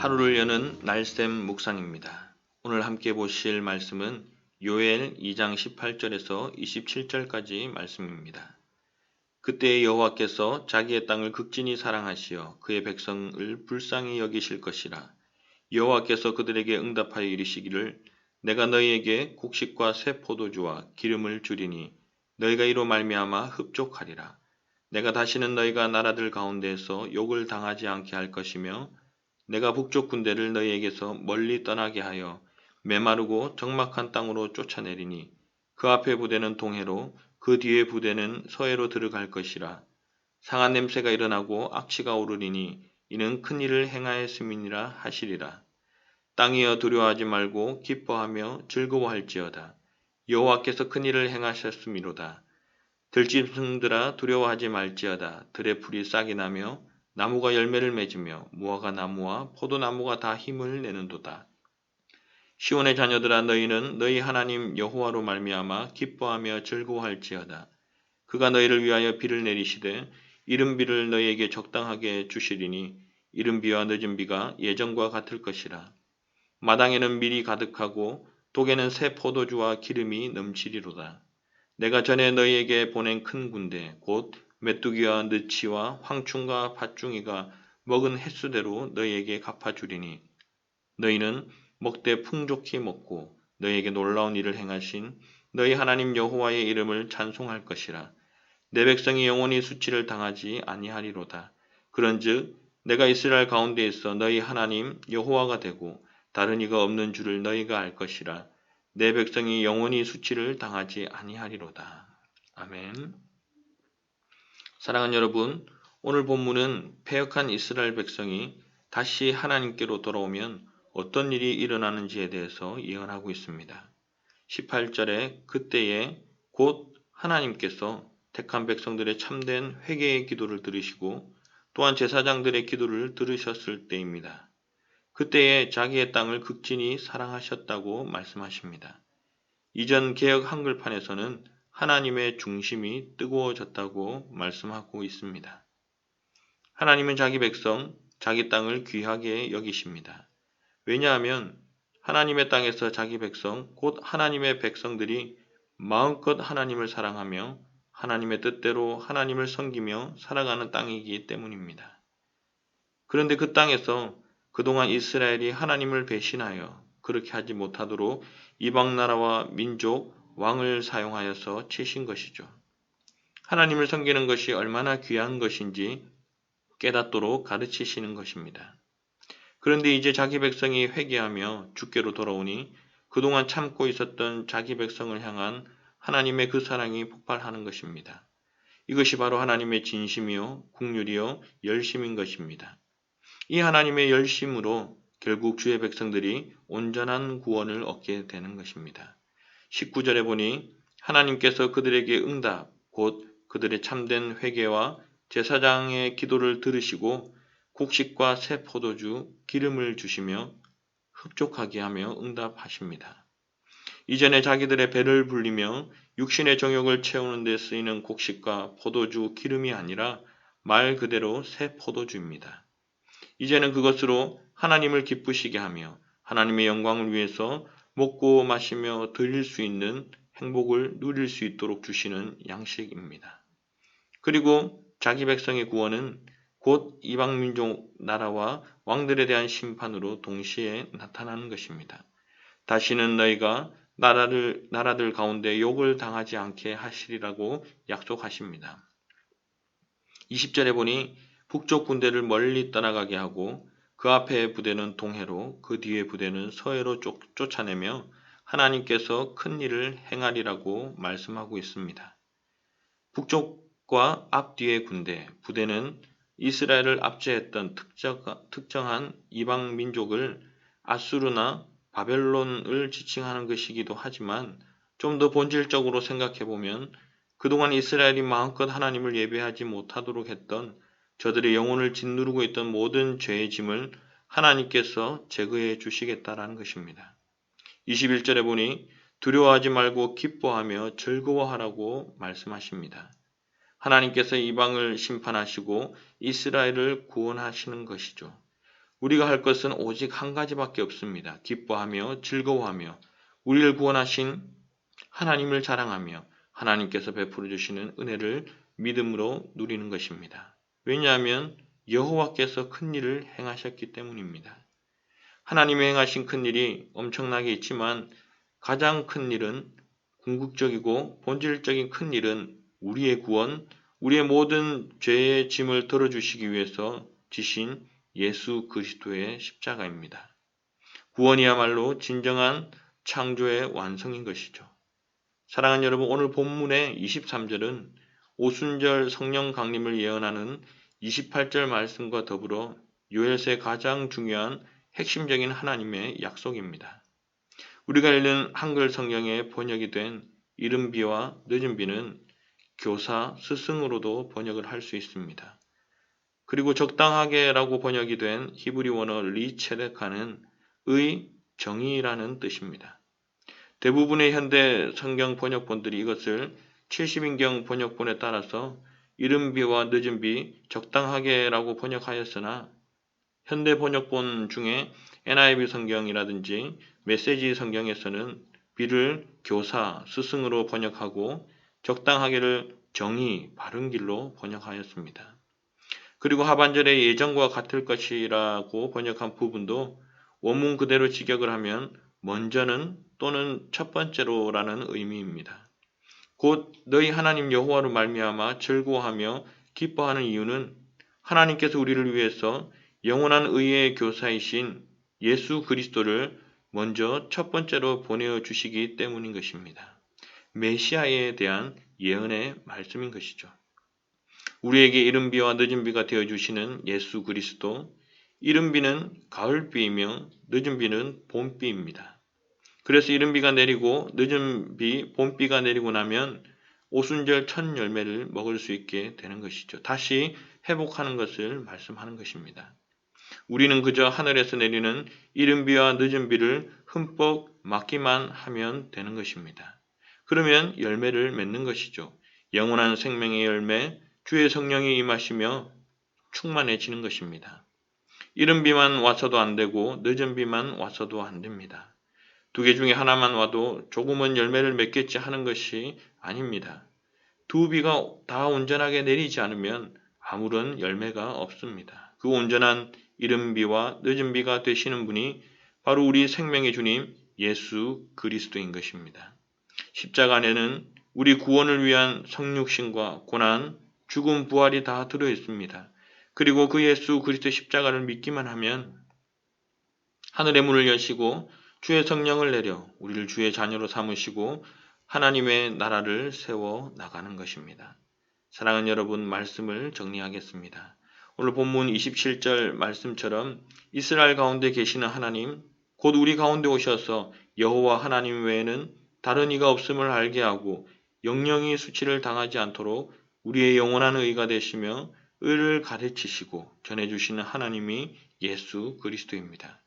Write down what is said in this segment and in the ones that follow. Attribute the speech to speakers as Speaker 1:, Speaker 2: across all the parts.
Speaker 1: 하루를 여는 날샘 묵상입니다. 오늘 함께 보실 말씀은 요엘 2장 18절에서 27절까지 말씀입니다. 그때 여호와께서 자기의 땅을 극진히 사랑하시어 그의 백성을 불쌍히 여기실 것이라. 여호와께서 그들에게 응답하여 이르시기를 내가 너희에게 곡식과 새 포도주와 기름을 주리니 너희가 이로 말미암아 흡족하리라. 내가 다시는 너희가 나라들 가운데에서 욕을 당하지 않게 할 것이며 내가 북쪽 군대를 너희에게서 멀리 떠나게 하여 메마르고 적막한 땅으로 쫓아내리니 그 앞에 부대는 동해로 그 뒤에 부대는 서해로 들어갈 것이라. 상한 냄새가 일어나고 악취가 오르리니 이는 큰 일을 행하였음이니라 하시리라. 땅이여 두려워하지 말고 기뻐하며 즐거워할지어다. 여호와께서 큰 일을 행하셨음이로다. 들짐승들아 두려워하지 말지어다. 들의 풀이 싹이 나며 나무가 열매를 맺으며 무화과 나무와 포도나무가 다 힘을 내는도다. 시온의 자녀들아 너희는 너희 하나님 여호와로 말미암아 기뻐하며 즐거워할지어다. 그가 너희를 위하여 비를 내리시되 이른 비를 너희에게 적당하게 주시리니 이른 비와 늦은 비가 예전과 같을 것이라. 마당에는 밀이 가득하고 독에는 새 포도주와 기름이 넘치리로다. 내가 전에 너희에게 보낸 큰 군대 곧 메뚜기와 느치와 황충과 팥중이가 먹은 횟수대로 너희에게 갚아주리니 너희는 먹되 풍족히 먹고 너희에게 놀라운 일을 행하신 너희 하나님 여호와의 이름을 찬송할 것이라. 내 백성이 영원히 수치를 당하지 아니하리로다. 그런즉 내가 이스라엘 가운데 있어 너희 하나님 여호와가 되고 다른 이가 없는 줄을 너희가 알 것이라. 내 백성이 영원히 수치를 당하지 아니하리로다. 아멘. 사랑하는 여러분, 오늘 본문은 패역한 이스라엘 백성이 다시 하나님께로 돌아오면 어떤 일이 일어나는지에 대해서 예언하고 있습니다. 18절에 그때에 곧 하나님께서 택한 백성들의 참된 회개의 기도를 들으시고 또한 제사장들의 기도를 들으셨을 때입니다. 그때에 자기의 땅을 극진히 사랑하셨다고 말씀하십니다. 이전 개역 한글판에서는 하나님의 중심이 뜨거워졌다고 말씀하고 있습니다. 하나님은 자기 백성, 자기 땅을 귀하게 여기십니다. 왜냐하면 하나님의 땅에서 자기 백성, 곧 하나님의 백성들이 마음껏 하나님을 사랑하며 하나님의 뜻대로 하나님을 섬기며 살아가는 땅이기 때문입니다. 그런데 그 땅에서 그동안 이스라엘이 하나님을 배신하여 그렇게 하지 못하도록 이방 나라와 민족, 왕을 사용하여서 치신 것이죠. 하나님을 섬기는 것이 얼마나 귀한 것인지 깨닫도록 가르치시는 것입니다. 그런데 이제 자기 백성이 회개하며 주께로 돌아오니 그동안 참고 있었던 자기 백성을 향한 하나님의 그 사랑이 폭발하는 것입니다. 이것이 바로 하나님의 진심이요, 긍휼이요, 열심인 것입니다. 이 하나님의 열심으로 결국 주의 백성들이 온전한 구원을 얻게 되는 것입니다. 19절에 보니 하나님께서 그들에게 응답, 곧 그들의 참된 회개와 제사장의 기도를 들으시고 곡식과 새 포도주, 기름을 주시며 흡족하게 하며 응답하십니다. 이전에 자기들의 배를 불리며 육신의 정욕을 채우는 데 쓰이는 곡식과 포도주, 기름이 아니라 말 그대로 새 포도주입니다. 이제는 그것으로 하나님을 기쁘시게 하며 하나님의 영광을 위해서 먹고 마시며 드릴 수 있는 행복을 누릴 수 있도록 주시는 양식입니다. 그리고 자기 백성의 구원은 곧 이방민족 나라와 왕들에 대한 심판으로 동시에 나타나는 것입니다. 다시는 너희가 나라들 가운데 욕을 당하지 않게 하시리라고 약속하십니다. 20절에 보니 북쪽 군대를 멀리 떠나가게 하고 그 앞에 부대는 동해로 그 뒤에 부대는 서해로 쫓아내며 하나님께서 큰 일을 행하리라고 말씀하고 있습니다. 북쪽과 앞뒤의 군대, 부대는 이스라엘을 압제했던 특정한 이방 민족을 아수르나 바벨론을 지칭하는 것이기도 하지만 좀 더 본질적으로 생각해보면 그동안 이스라엘이 마음껏 하나님을 예배하지 못하도록 했던 저들의 영혼을 짓누르고 있던 모든 죄의 짐을 하나님께서 제거해 주시겠다라는 것입니다. 21절에 보니 두려워하지 말고 기뻐하며 즐거워하라고 말씀하십니다. 하나님께서 이방을 심판하시고 이스라엘을 구원하시는 것이죠. 우리가 할 것은 오직 한 가지밖에 없습니다. 기뻐하며 즐거워하며 우리를 구원하신 하나님을 자랑하며 하나님께서 베풀어 주시는 은혜를 믿음으로 누리는 것입니다. 왜냐하면 여호와께서 큰 일을 행하셨기 때문입니다. 하나님이 행하신 큰 일이 엄청나게 있지만 가장 큰 일은 궁극적이고 본질적인 큰 일은 우리의 구원, 우리의 모든 죄의 짐을 덜어주시기 위해서 지신 예수 그리스도의 십자가입니다. 구원이야말로 진정한 창조의 완성인 것이죠. 사랑하는 여러분, 오늘 본문의 23절은 오순절 성령 강림을 예언하는 28절 말씀과 더불어 요엘서의 가장 중요한 핵심적인 하나님의 약속입니다. 우리가 읽는 한글 성경에 번역이 된 이른 비와 늦은 비는 교사, 스승으로도 번역을 할 수 있습니다. 그리고 적당하게라고 번역이 된 히브리 원어 리체데카는 의, 정의라는 뜻입니다. 대부분의 현대 성경 번역본들이 이것을 70인경 번역본에 따라서 이른 비와 늦은 비, 적당하게라고 번역하였으나 현대 번역본 중에 NIV 성경이라든지 메시지 성경에서는 비를 교사, 스승으로 번역하고 적당하게를 정의, 바른 길로 번역하였습니다. 그리고 하반절에 예전과 같을 것이라고 번역한 부분도 원문 그대로 직역을 하면 먼저는 또는 첫 번째로라는 의미입니다. 곧 너희 하나님 여호와로 말미암아 즐거워하며 기뻐하는 이유는 하나님께서 우리를 위해서 영원한 의의 교사이신 예수 그리스도를 먼저 첫 번째로 보내어 주시기 때문인 것입니다. 메시아에 대한 예언의 말씀인 것이죠. 우리에게 이른 비와 늦은 비가 되어주시는 예수 그리스도, 이른 비는 가을비이며 늦은 비는 봄비입니다. 그래서 이른 비가 내리고 늦은 비, 봄비가 내리고 나면 오순절 첫 열매를 먹을 수 있게 되는 것이죠. 다시 회복하는 것을 말씀하는 것입니다. 우리는 그저 하늘에서 내리는 이른 비와 늦은 비를 흠뻑 맞기만 하면 되는 것입니다. 그러면 열매를 맺는 것이죠. 영원한 생명의 열매, 주의 성령이 임하시며 충만해지는 것입니다. 이른 비만 와서도 안 되고 늦은 비만 와서도 안 됩니다. 두 개 중에 하나만 와도 조금은 열매를 맺겠지 하는 것이 아닙니다. 두 비가 다 온전하게 내리지 않으면 아무런 열매가 없습니다. 그 온전한 이른 비와 늦은 비가 되시는 분이 바로 우리 생명의 주님 예수 그리스도인 것입니다. 십자가 안에는 우리 구원을 위한 성육신과 고난, 죽음, 부활이 다 들어 있습니다. 그리고 그 예수 그리스도 십자가를 믿기만 하면 하늘의 문을 여시고 주의 성령을 내려 우리를 주의 자녀로 삼으시고 하나님의 나라를 세워 나가는 것입니다. 사랑하는 여러분, 말씀을 정리하겠습니다. 오늘 본문 27절 말씀처럼 이스라엘 가운데 계시는 하나님, 곧 우리 가운데 오셔서 여호와 하나님 외에는 다른 이가 없음을 알게 하고 영영이 수치를 당하지 않도록 우리의 영원한 의가 되시며 의를 가르치시고 전해주시는 하나님이 예수 그리스도입니다.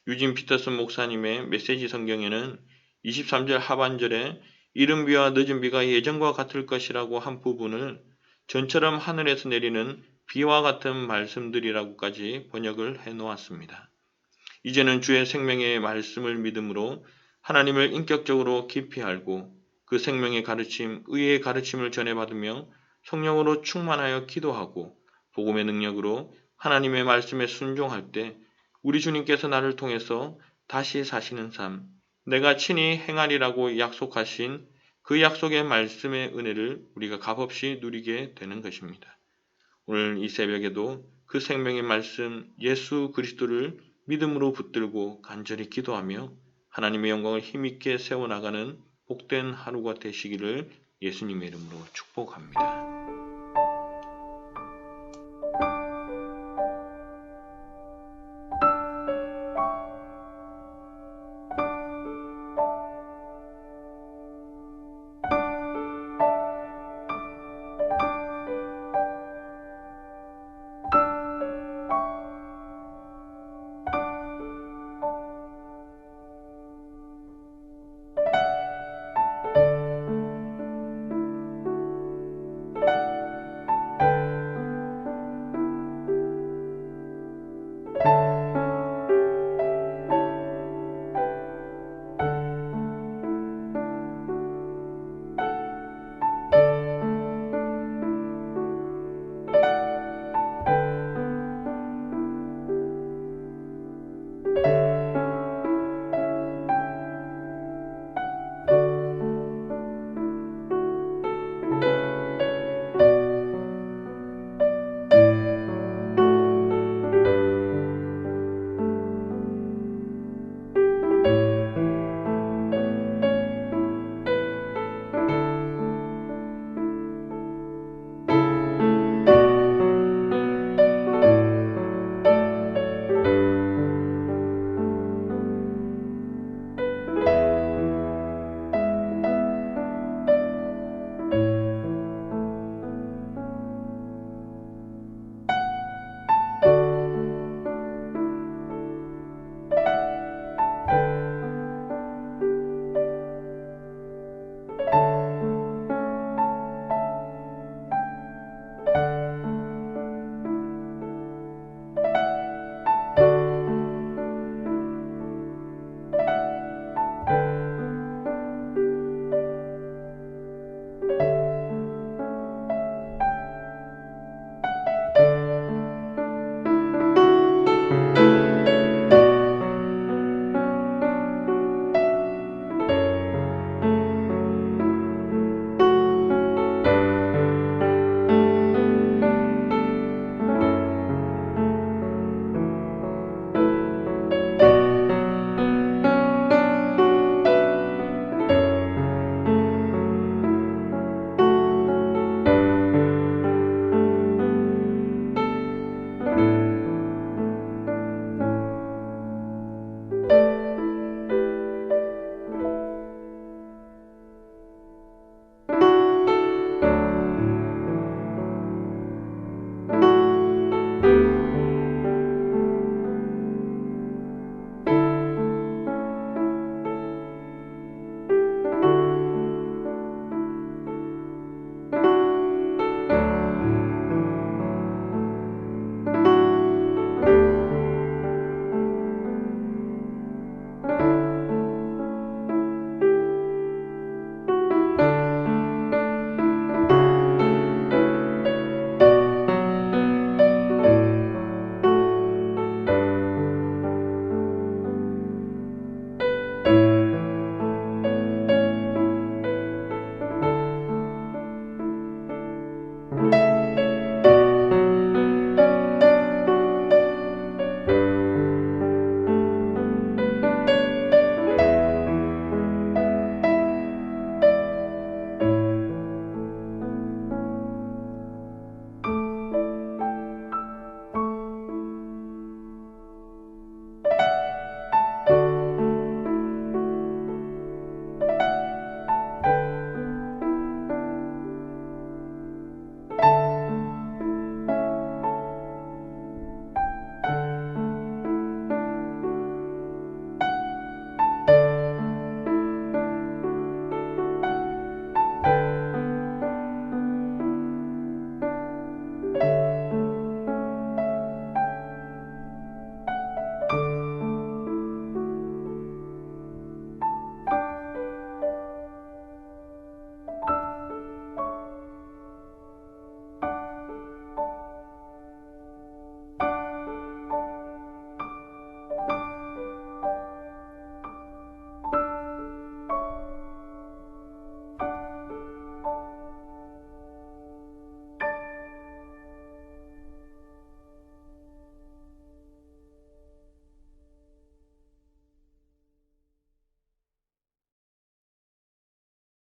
Speaker 1: 유진 피터슨 목사님의 메시지 성경에는 23절 하반절에 이른 비와 늦은 비가 예전과 같을 것이라고 한 부분을 전처럼 하늘에서 내리는 비와 같은 말씀들이라고까지 번역을 해놓았습니다. 이제는 주의 생명의 말씀을 믿음으로 하나님을 인격적으로 깊이 알고 그 생명의 가르침, 의의 가르침을 전해받으며 성령으로 충만하여 기도하고 복음의 능력으로 하나님의 말씀에 순종할 때 우리 주님께서 나를 통해서 다시 사시는 삶, 내가 친히 행하리라고 약속하신 그 약속의 말씀의 은혜를 우리가 값없이 누리게 되는 것입니다. 오늘 이 새벽에도 그 생명의 말씀 예수 그리스도를 믿음으로 붙들고 간절히 기도하며 하나님의 영광을 힘있게 세워나가는 복된 하루가 되시기를 예수님의 이름으로 축복합니다.